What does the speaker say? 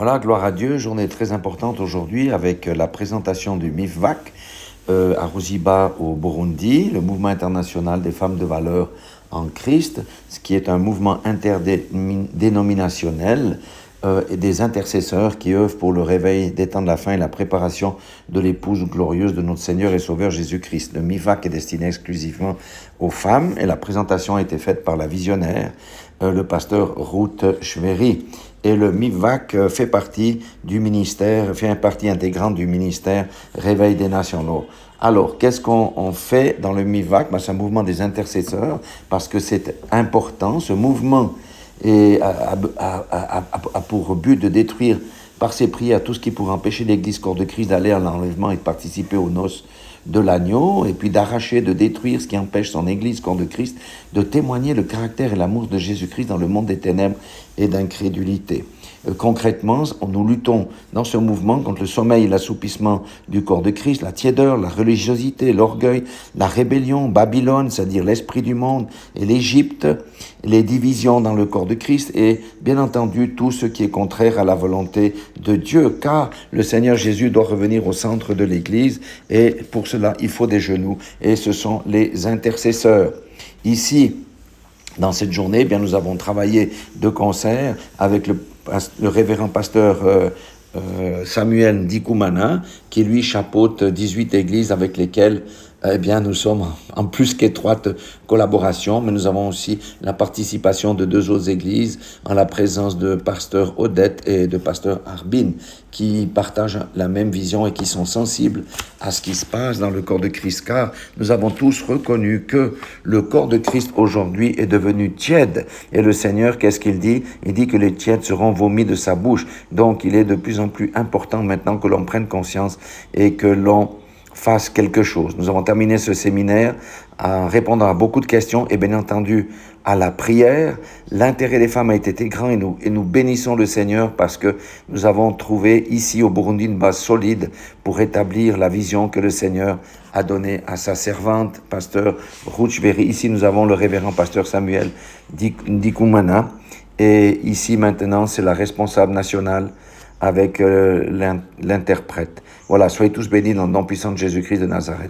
Voilà, gloire à Dieu, journée très importante aujourd'hui avec la présentation du MIFVAC à Ruziba au Burundi, le mouvement international des femmes de valeur en Christ, ce qui est un mouvement interdénominationnel et des intercesseurs qui œuvrent pour le réveil des temps de la fin et la préparation de l'épouse glorieuse de notre Seigneur et Sauveur Jésus-Christ. Le MIFVAC est destiné exclusivement aux femmes et la présentation a été faite par la visionnaire, le pasteur Ruth Schwery. Et le MIFVAC fait partie intégrante du ministère Réveil des Nations. Alors, qu'est-ce qu'on fait dans le MIFVAC? C'est un mouvement des intercesseurs parce que c'est important. Ce mouvement a pour but de détruire par ses prières tout ce qui pourrait empêcher l'Église corps de Christ d'aller à l'enlèvement et de participer aux noces de l'agneau, et puis d'arracher, de détruire ce qui empêche son Église corps de Christ de témoigner le caractère et l'amour de Jésus-Christ dans le monde des ténèbres et d'incrédulité. Concrètement, nous luttons dans ce mouvement contre le sommeil et l'assoupissement du corps de Christ, la tiédeur, la religiosité, l'orgueil, la rébellion, Babylone, c'est-à-dire l'esprit du monde, et l'Égypte, les divisions dans le corps de Christ, et bien entendu tout ce qui est contraire à la volonté de Dieu, car le Seigneur Jésus doit revenir au centre de l'Église, et pour cela il faut des genoux, et ce sont les intercesseurs. Ici, dans cette journée, nous avons travaillé de concert avec le révérend pasteur Samuel Ndikumana, qui lui chapeaute 18 églises avec lesquelles nous sommes en plus qu'étroite collaboration, mais nous avons aussi la participation de 2 autres églises en la présence de pasteur Odette et de pasteur Arbin, qui partagent la même vision et qui sont sensibles à ce qui se passe dans le corps de Christ, car nous avons tous reconnu que le corps de Christ aujourd'hui est devenu tiède. Et le Seigneur, qu'est-ce qu'il dit? Il dit que les tièdes seront vomis de sa bouche. Donc il est de plus en plus important maintenant que l'on prenne conscience et que l'on fasse quelque chose. Nous avons terminé ce séminaire en répondant à beaucoup de questions et bien entendu à la prière. L'intérêt des femmes a été grand et nous bénissons le Seigneur parce que nous avons trouvé ici au Burundi une base solide pour établir la vision que le Seigneur a donnée à sa servante, pasteur Ruth Schwery. Ici, nous avons le révérend pasteur Samuel Ndikumana et ici maintenant, c'est la responsable nationale avec l'interprète. Voilà, soyez tous bénis dans le nom puissant de Jésus-Christ de Nazareth.